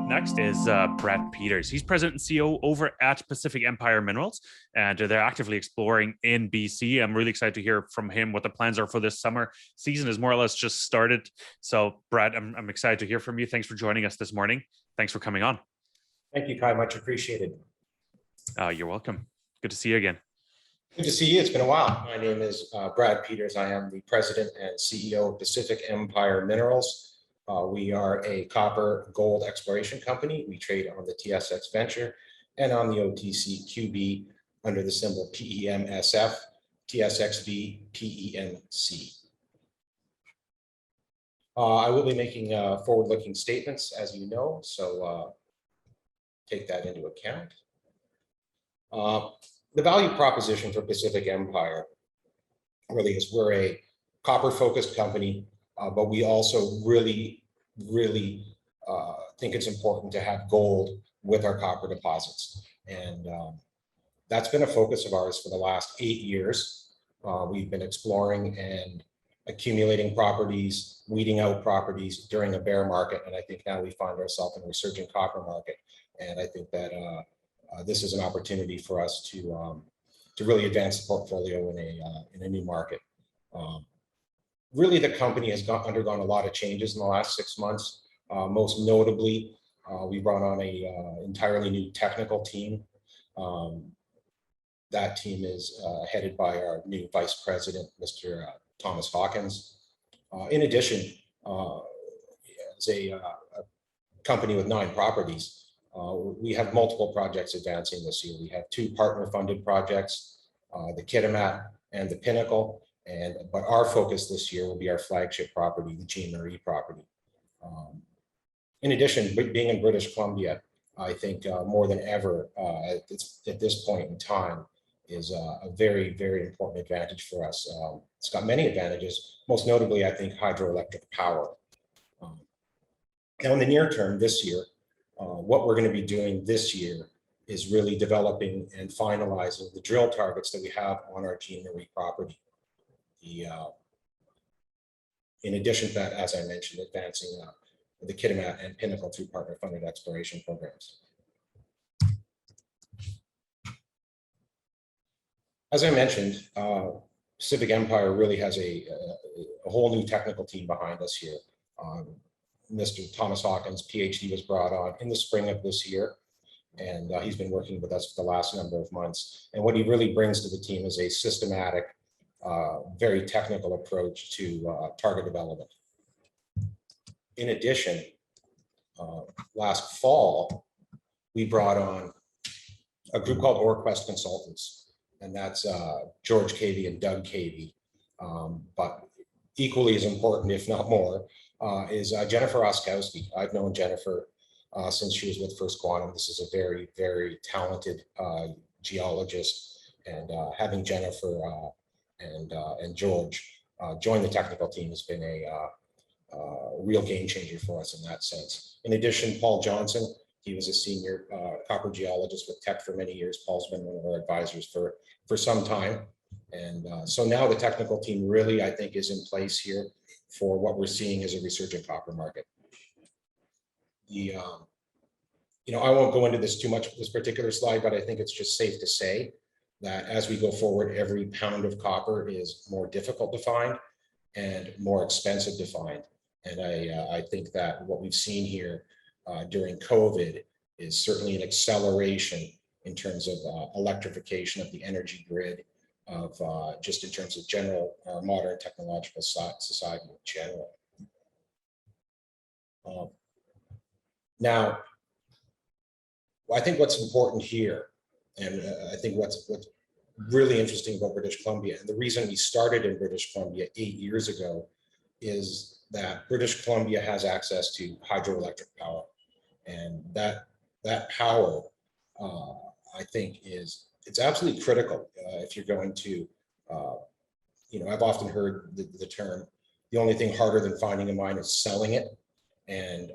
next is Brad Peters. He's president and CEO over at Pacific Empire Minerals, and they're actively exploring in BC. I'm really excited to hear from him what the plans are for this summer. Season is more or less just started. So, Brad, I'm excited to hear from you. Thanks for joining us this morning. Thanks for coming on. Thank you, Kai. Much appreciated. You're welcome. Good to see you again. Good to see you. It's been a while. My name is Brad Peters. I am the president and CEO of Pacific Empire Minerals. We are a copper gold exploration company. We trade on the TSX Venture and on the OTCQB under the symbol PEMSF, TSX.v, PEMC. I will be making forward-looking statements, as you know, so take that into account. The value proposition for Pacific Empire really is we're a copper-focused company, but we also really think it's important to have gold with our copper deposits. And that's been a focus of ours for the last 8 years. We've been exploring and accumulating properties, weeding out properties during a bear market. And I think now we find ourselves in a resurgent copper market. And I think that this is an opportunity for us to really advance the portfolio in a new market. Really, the company has undergone a lot of changes in the last 6 months. Most notably, we brought on an entirely new technical team. That team is headed by our new vice president, Mr. Thomas Hawkins. In addition, as a company with 9 properties, we have multiple projects advancing this year. We have 2 partner-funded projects, the Kitimat and the Pinnacle. But our focus this year will be our flagship property, the Jean Marie property. In addition, being in British Columbia, I think more than ever at this point in time is a very, very important advantage for us. It's got many advantages, most notably, I think, hydroelectric power. Now, in the near term this year, what we're going to be doing this year is really developing and finalizing the drill targets that we have on our Jean Marie property. In addition to that, as I mentioned, advancing the Kitimat and Pinnacle through partner-funded exploration programs. As I mentioned, Pacific Empire really has a whole new technical team behind us here. Mr. Thomas Hawkins, PhD, was brought on in the spring of this year, and he's been working with us for the last number of months. And what he really brings to the team is a systematic, very technical approach to target development. In addition, last fall, we brought on a group called OreQuest Consultants, and that's George Cavey and Doug Cavey. But equally as important, if not more, is Jennifer Oskowski. I've known Jennifer since she was with First Quantum. This is a very, very talented geologist, and having Jennifer and George join the technical team has been a real game changer for us in that sense. In addition, Paul Johnson, he was a senior copper geologist with Teck for many years. Paul's been one of our advisors for some time. And so now the technical team really, I think, is in place here for what we're seeing as a resurgent copper market. I won't go into this too much with this particular slide, but I think it's just safe to say that as we go forward, every pound of copper is more difficult to find and more expensive to find. And I think that what we've seen here during COVID is certainly an acceleration in terms of electrification of the energy grid, of just in terms of general modern technological society in general. Now, I think what's important here, and I think what's really interesting about British Columbia, and the reason we started in British Columbia 8 years ago, is that British Columbia has access to hydroelectric power. And that power, I think, it's absolutely critical if you're going to, I've often heard the term, the only thing harder than finding a mine is selling it. And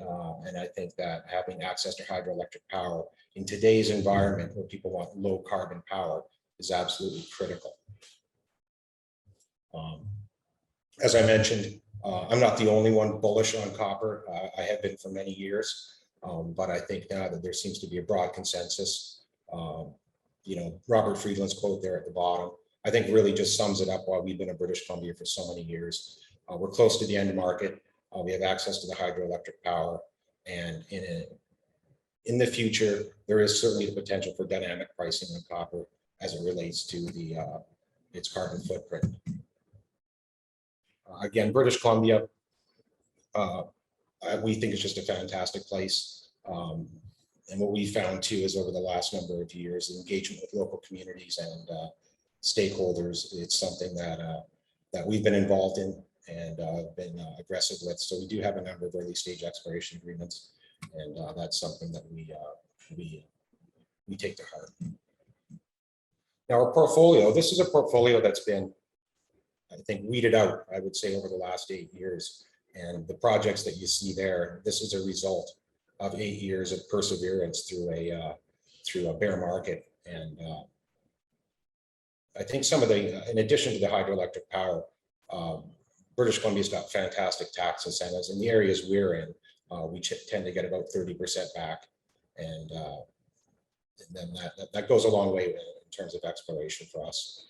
I think that having access to hydroelectric power in today's environment where people want low carbon power is absolutely critical. As I mentioned, I'm not the only one bullish on copper. I have been for many years. But I think now that there seems to be a broad consensus, Robert Friedland's quote there at the bottom, I think really just sums it up why we've been in British Columbia for so many years. We're close to the end market. We have access to the hydroelectric power, and in the future, there is certainly the potential for dynamic pricing on copper as it relates to its carbon footprint. Again, British Columbia, we think it's just a fantastic place. And what we found too is over the last number of years, the engagement with local communities and stakeholders, it's something that we've been involved in and been aggressive with. So we do have a number of early stage exploration agreements, and that's something that we take to heart. Now our portfolio, this is a portfolio that's been, I think, weeded out, I would say, over the last 8 years. And the projects that you see there, this is a result of 8 years of perseverance through a bear market. And I think some of the, in addition to the hydroelectric power, British Columbia's got fantastic tax incentives. In the areas we're in, we tend to get about 30% back. And then that goes a long way in terms of exploration for us.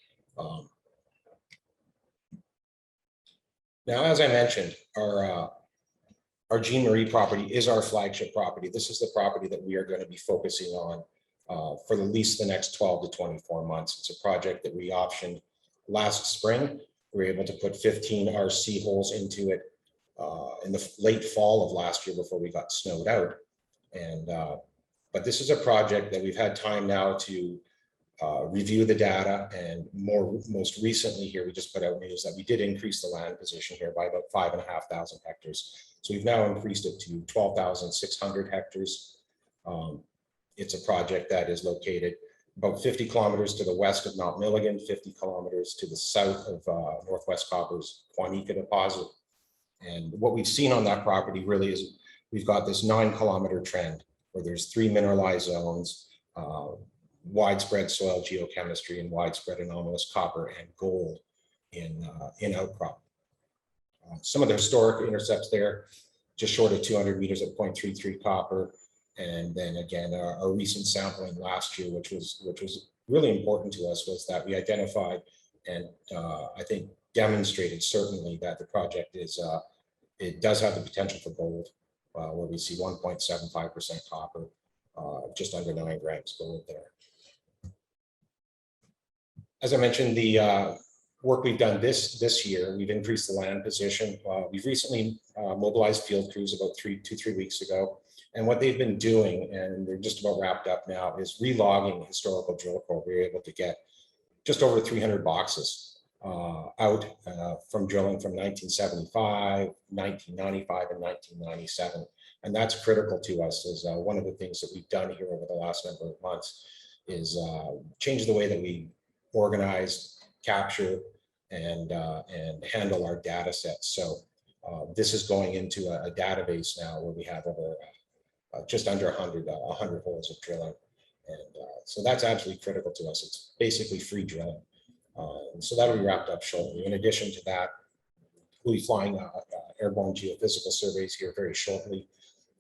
Now, as I mentioned, our Jean Marie property is our flagship property. This is the property that we are going to be focusing on for at least the next 12 to 24 months. It's a project that we optioned last spring. We were able to put 15 RC holes into it in the late fall of last year before we got snowed out. And but this is a project that we've had time now to review the data, and most recently here, we just put out news that we did increase the land position here by about 5,500 hectares. So we've now increased it to 12,600 hectares. It's a project that is located about 50 kilometers to the west of Mount Milligan, 50 kilometers to the south of Northwest Copper's Quanica deposit. And what we've seen on that property really is we've got this 9-kilometer trend where there's 3 mineralized zones, widespread soil geochemistry, and widespread anomalous copper and gold in outcrop. Some of the historic intercepts there, just short of 200 meters at 0.33 copper. And then again, our recent sampling last year, which was really important to us, was that we identified and I think demonstrated certainly that the project is it does have the potential for gold, where we see 1.75% copper, just under 9 grams gold there. As I mentioned, the work we've done this year, we've increased the land position. We've recently mobilized field crews about 2-3 weeks ago. And what they've been doing, and they're just about wrapped up now, is relogging historical drill core. We were able to get just over 300 boxes out from drilling from 1975, 1995, and 1997. And that's critical to us, as one of the things that we've done here over the last number of months is change the way that we organize, capture, and handle our data sets. So this is going into a database now where we have over just under 100 holes of drilling. And so that's absolutely critical to us. It's basically free drilling. And so that'll be wrapped up shortly. In addition to that, we'll be flying airborne geophysical surveys here very shortly.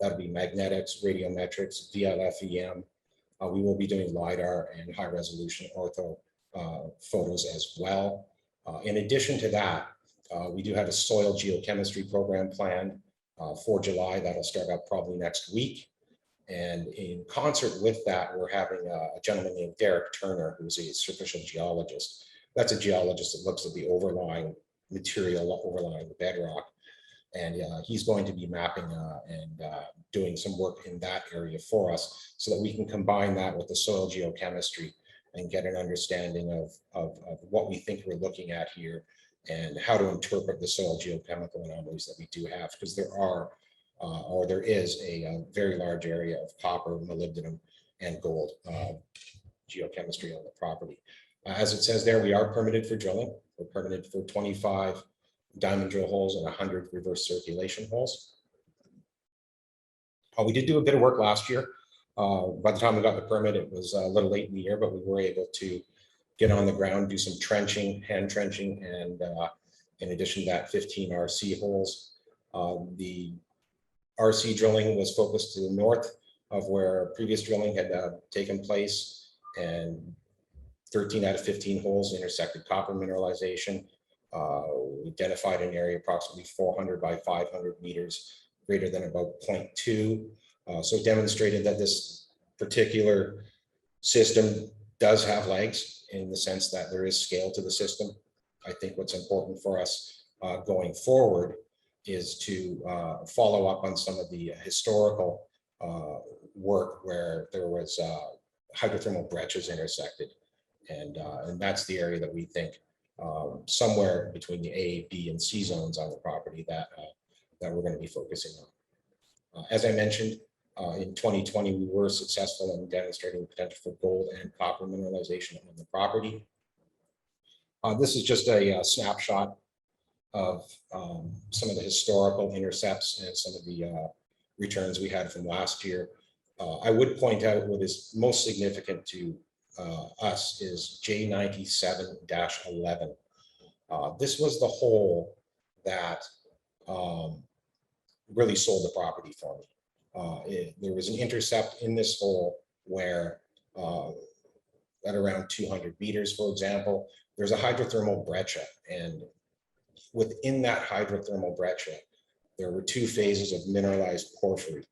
That'll be magnetics, radiometrics, VLF-EM. We will be doing LiDAR and high resolution ortho photos as well. In addition to that, we do have a soil geochemistry program planned for July. That'll start up probably next week. And in concert with that, we're having a gentleman named Derek Turner, who's a superficial geologist. That's a geologist that looks at the overlying material, overlying the bedrock. And he's going to be mapping and doing some work in that area for us so that we can combine that with the soil geochemistry and get an understanding of what we think we're looking at here and how to interpret the soil geochemical anomalies that we do have, because there are, or there is a very large area of copper, molybdenum, and gold geochemistry on the property. As it says there, we are permitted for drilling. We're permitted for 25 diamond drill holes and 100 reverse circulation holes. We did do a bit of work last year. By the time we got the permit, it was a little late in the year, but we were able to get on the ground, do some trenching, hand trenching, and in addition to that, 15 RC holes. The RC drilling was focused to the north of where previous drilling had taken place, and 13 out of 15 holes intersected copper mineralization. We identified an area approximately 400 by 500 meters, greater than about 0.2. So it demonstrated that this particular system does have legs in the sense that there is scale to the system. I think what's important for us going forward is to follow up on some of the historical work where there was hydrothermal breccias intersected. And that's the area that we think somewhere between the A, B, and C zones on the property that we're going to be focusing on. As I mentioned, in 2020, we were successful in demonstrating the potential for gold and copper mineralization on the property. This is just a snapshot of some of the historical intercepts and some of the returns we had from last year. I would point out what is most significant to us is J97-11. This was the hole that really sold the property for me. There was an intercept in this hole where at around 200 meters, for example, there's a hydrothermal breccia, and within that hydrothermal breccia, there were two phases of mineralized porphyry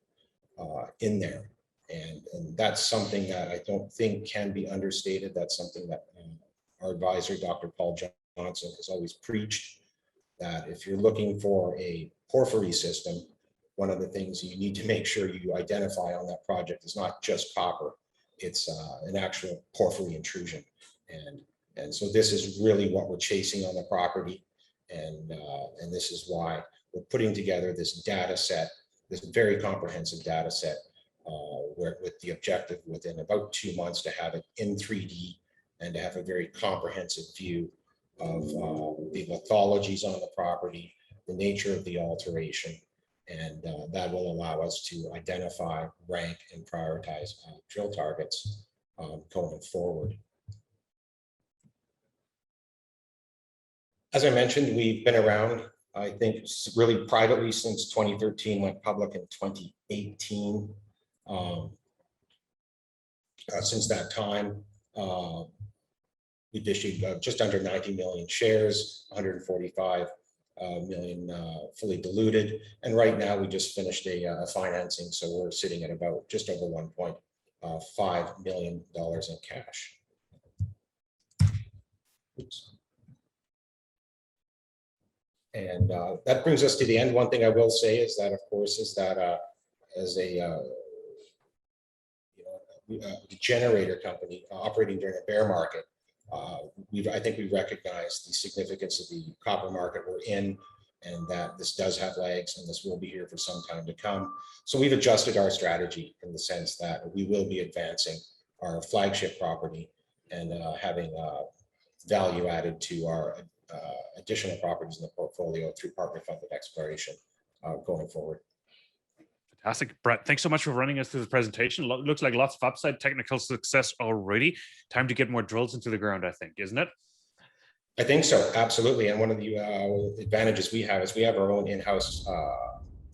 in there. And that's something that I don't think can be understated. That's something that our advisor, Dr. Paul Johnson, has always preached, that if you're looking for a porphyry system, one of the things you need to make sure you identify on that project is not just copper, it's an actual porphyry intrusion. And so this is really what we're chasing on the property. And this is why we're putting together this data set, this very comprehensive data set, with the objective within about 2 months to have it in 3D and to have a very comprehensive view of the lithologies on the property, the nature of the alteration, and that will allow us to identify, rank, and prioritize drill targets going forward. As I mentioned, we've been around, I think, really privately since 2013, went public in 2018. Since that time, we've issued just under 90 million shares, 145 million fully diluted. And right now we just finished a financing. So we're sitting at about just over $1.5 million in cash. Oops. And that brings us to the end. One thing I will say is that, of course, is that as a generator company operating during a bear market, I think we recognize the significance of the copper market we're in, and that this does have legs and this will be here for some time to come. So we've adjusted our strategy in the sense that we will be advancing our flagship property and having value added to our additional properties in the portfolio through partner funded exploration going forward. Fantastic. Brett, thanks so much for running us through the presentation. Looks like lots of upside, technical success already. Time to get more drills into the ground, I think, isn't it? I think so, absolutely. And one of the advantages we have is we have our own in-house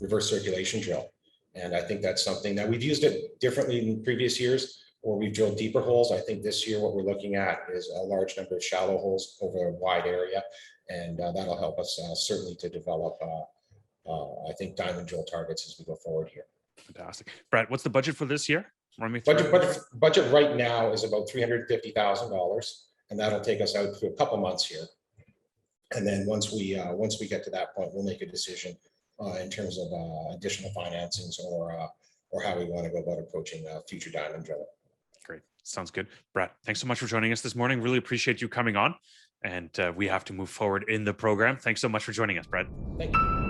reverse circulation drill. And I think that's something that we've used it differently in previous years, where we've drilled deeper holes. I think this year what we're looking at is a large number of shallow holes over a wide area. And that'll help us certainly to develop I think diamond drill targets as we go forward here. Fantastic. Brett, what's the budget for this year? Run me through. Budget right now is about $350,000, and that'll take us out through a couple months here. And then once we get to that point, we'll make a decision in terms of additional financings or how we want to go about approaching future diamond drilling. Great. Sounds good. Brett, thanks so much for joining us this morning. Really appreciate you coming on, and we have to move forward in the program. Thanks so much for joining us, Brett. Thank you.